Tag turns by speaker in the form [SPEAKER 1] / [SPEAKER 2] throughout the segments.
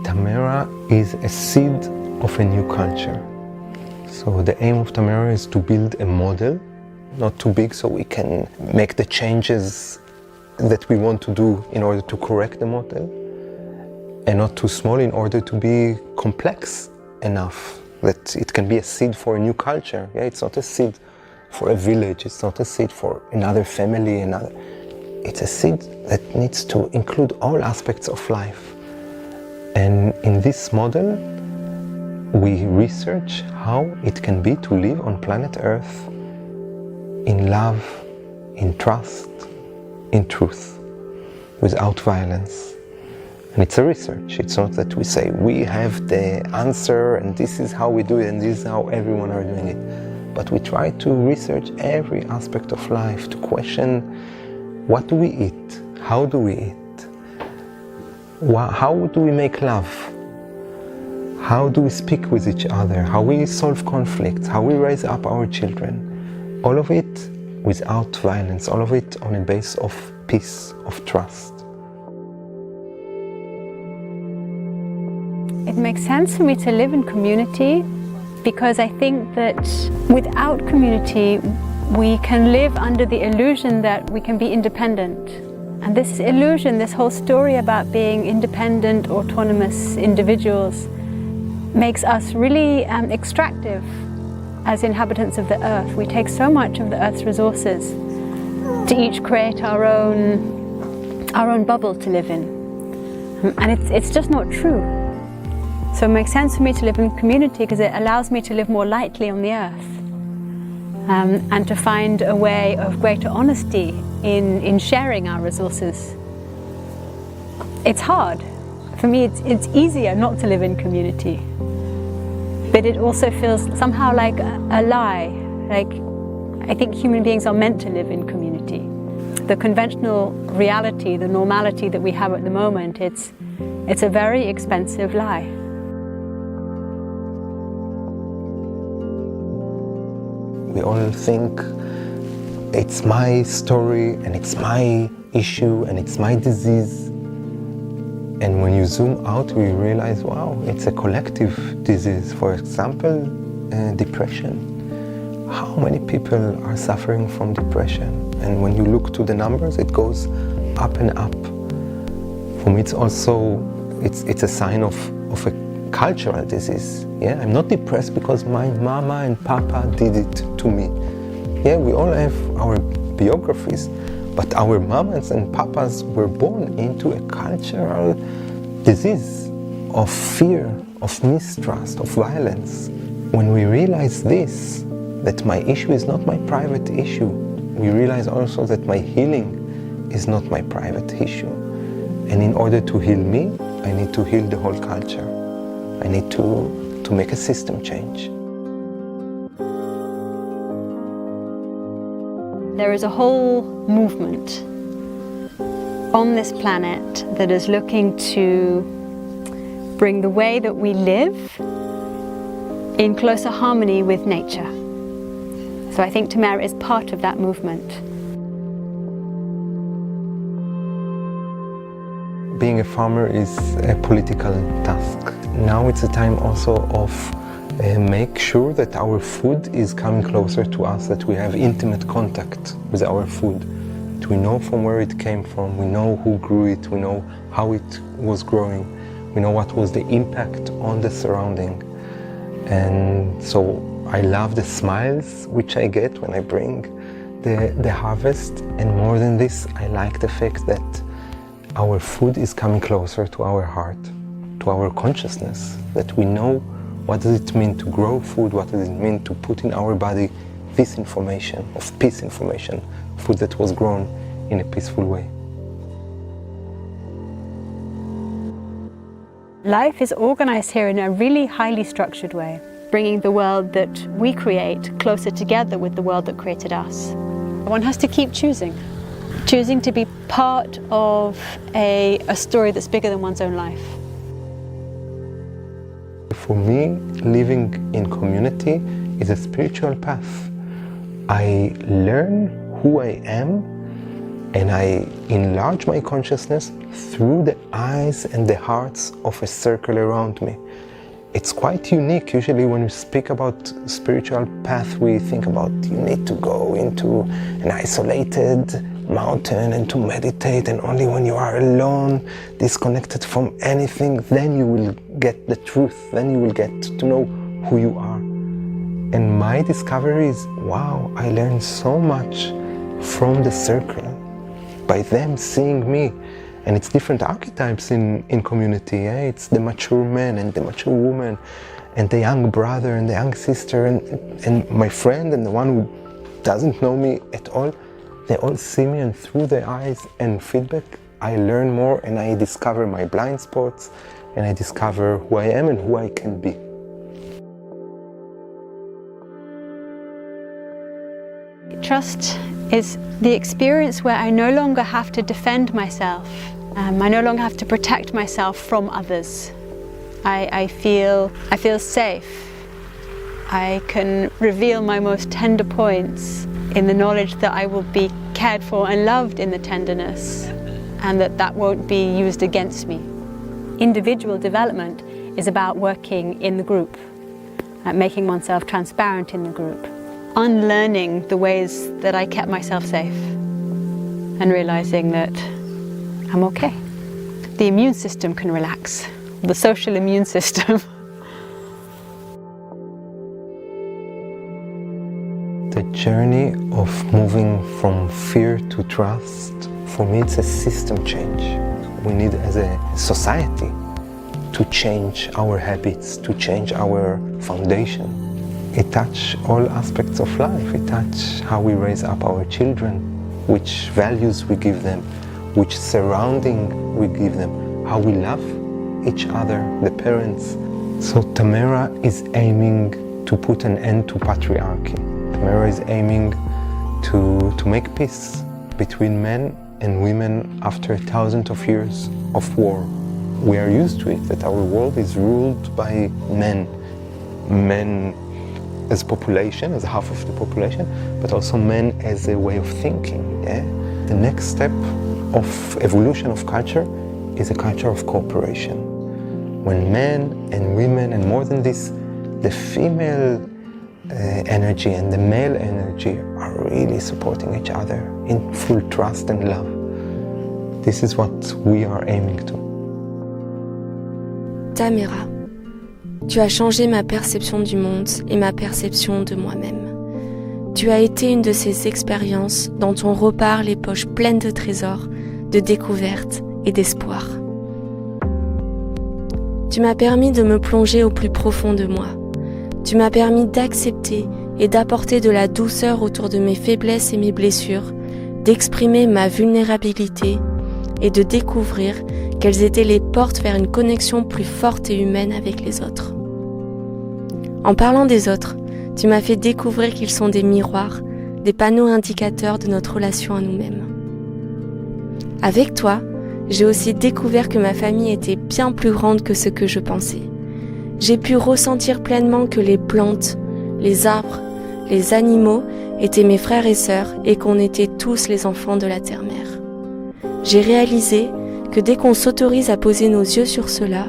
[SPEAKER 1] Tmara is a seed of a new culture. So the aim of Tmara is to build a model, not too big so we can make the changes that we want to do in order to correct the model, and not too small in order to be complex enough that it can be a seed for a new culture. Yeah, it's not a seed for a village, it's not a seed for another family, it's a seed that needs to include all aspects of life. And in this model, we research how it can be to live on planet Earth in love, in trust, in truth, without violence. And it's a research. It's not that we say we have the answer and this is how we do it and this is how everyone are doing it. But we try to research every aspect of life, to question what do we eat, how do we eat, how do we make love, how do we speak with each other, how we solve conflicts, how we raise up our children. All of it without violence, all of it on a base of peace, of trust.
[SPEAKER 2] It makes sense for me to live in community because I think that without community we can live under the illusion that we can be independent. And this illusion, this whole story about being independent, autonomous individuals makes us really extractive as inhabitants of the earth. We take so much of the earth's resources to each create our own bubble to live in. And it's just not true. So it makes sense for me to live in community because it allows me to live more lightly on the earth and to find a way of greater honesty in sharing our resources. It's hard. For me, it's easier not to live in community. But it also feels somehow like a lie. Like, I think human beings are meant to live in community. The conventional reality, the normality that we have at the moment, it's a very expensive lie.
[SPEAKER 1] We all think it's my story and it's my issue and it's my disease. And when you zoom out, we realize, wow, it's a collective disease. For example, depression. How many people are suffering from depression? And when you look to the numbers, it goes up and up. For me, it's also, it's a sign of a cultural disease. Yeah, I'm not depressed because my mama and papa did it to me. Yeah, we all have our biographies, but our mamas and papas were born into a cultural disease of fear, of mistrust, of violence. When we realize this, that my issue is not my private issue, we realize also that my healing is not my private issue. And in order to heal me, I need to heal the whole culture. I need to make a system change.
[SPEAKER 2] There is a whole movement on this planet that is looking to bring the way that we live in closer harmony with nature. So I think Tmara is part of that movement.
[SPEAKER 1] Being a farmer is a political task. Now it's a time also of make sure that our food is coming closer to us, that we have intimate contact with our food. That we know from where it came from, we know who grew it, we know how it was growing, we know what was the impact on the surrounding. And so I love the smiles which I get when I bring the harvest, and more than this, I like the fact that our food is coming closer to our heart, to our consciousness, that we know what does it mean to grow food, what does it mean to put in our body this information, of peace information, food that was grown in a peaceful way.
[SPEAKER 2] Life is organized here in a really highly structured way, bringing the world that we create closer together with the world that created us. One has to keep choosing to be part of a story that's bigger than one's own life.
[SPEAKER 1] For me, living in community is a spiritual path. I learn who I am And I enlarge my consciousness through the eyes and the hearts of a circle around me. It's quite unique. Usually when we speak about spiritual path, we think about you need to go into an isolated mountain and to meditate, and only when you are alone, disconnected from anything, then you will get the truth, then you will get to know who you are. And my discovery is, wow, I learned so much from the circle, by them seeing me. And it's different archetypes in community. It's the mature man and the mature woman, and the young brother and the young sister, and my friend and the one who doesn't know me at all. They all see me, and through their eyes and feedback, I learn more, and I discover my blind spots, and I discover who I am and who I can be.
[SPEAKER 2] Trust is the experience where I no longer have to defend myself. I no longer have to protect myself from others. I feel safe. I can reveal my most tender points in the knowledge that I will be cared for and loved in the tenderness, and that won't be used against me. Individual development is about working in the group, making oneself transparent in the group, unlearning the ways that I kept myself safe, and realizing that I'm okay. The immune system can relax, the social immune system.
[SPEAKER 1] The journey of moving from fear to trust, for me it's a system change. We need as a society to change our habits, to change our foundation. It touches all aspects of life. It touches how we raise up our children, which values we give them, which surrounding we give them, how we love each other, the parents. So Tamara is aiming to put an end to patriarchy. Tamara is aiming to make peace between men and women after 1,000 of years of war. We are used to it, that our world is ruled by men. Men as population, as half of the population, but also men as a way of thinking. Yeah? The next step of evolution of culture is a culture of cooperation. When men and women, and more than this, the female energy and the male energy are really supporting each other in full trust and love. This is what we are aiming to.
[SPEAKER 3] Tamara, tu as changé ma perception du monde et ma perception de moi-même. Tu as été une de ces expériences dont on repart les poches pleines de trésors, de découvertes et d'espoir. Tu m'as permis de me plonger au plus profond de moi. Tu m'as permis d'accepter et d'apporter de la douceur autour de mes faiblesses et mes blessures, d'exprimer ma vulnérabilité et de découvrir quelles étaient les portes vers une connexion plus forte et humaine avec les autres. En parlant des autres, tu m'as fait découvrir qu'ils sont des miroirs, des panneaux indicateurs de notre relation à nous-mêmes. Avec toi, j'ai aussi découvert que ma famille était bien plus grande que ce que je pensais. J'ai pu ressentir pleinement que les plantes, les arbres, les animaux étaient mes frères et sœurs et qu'on était tous les enfants de la terre-mère. J'ai réalisé que dès qu'on s'autorise à poser nos yeux sur cela,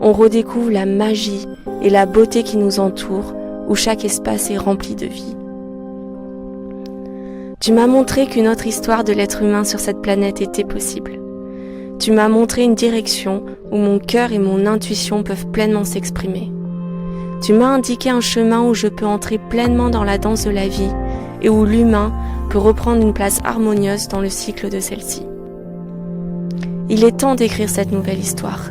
[SPEAKER 3] on redécouvre la magie et la beauté qui nous entoure, où chaque espace est rempli de vie. Tu m'as montré qu'une autre histoire de l'être humain sur cette planète était possible. Tu m'as montré une direction où mon cœur et mon intuition peuvent pleinement s'exprimer. Tu m'as indiqué un chemin où je peux entrer pleinement dans la danse de la vie et où l'humain peut reprendre une place harmonieuse dans le cycle de celle-ci. Il est temps d'écrire cette nouvelle histoire.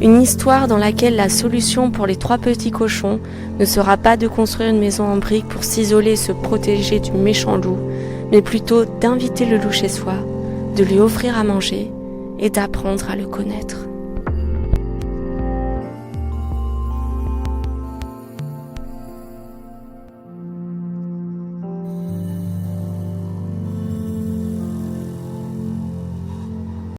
[SPEAKER 3] Une histoire dans laquelle la solution pour les 3 petits cochons ne sera pas de construire une maison en briques pour s'isoler et se protéger du méchant loup, mais plutôt d'inviter le loup chez soi, de lui offrir à manger et d'apprendre à le connaître.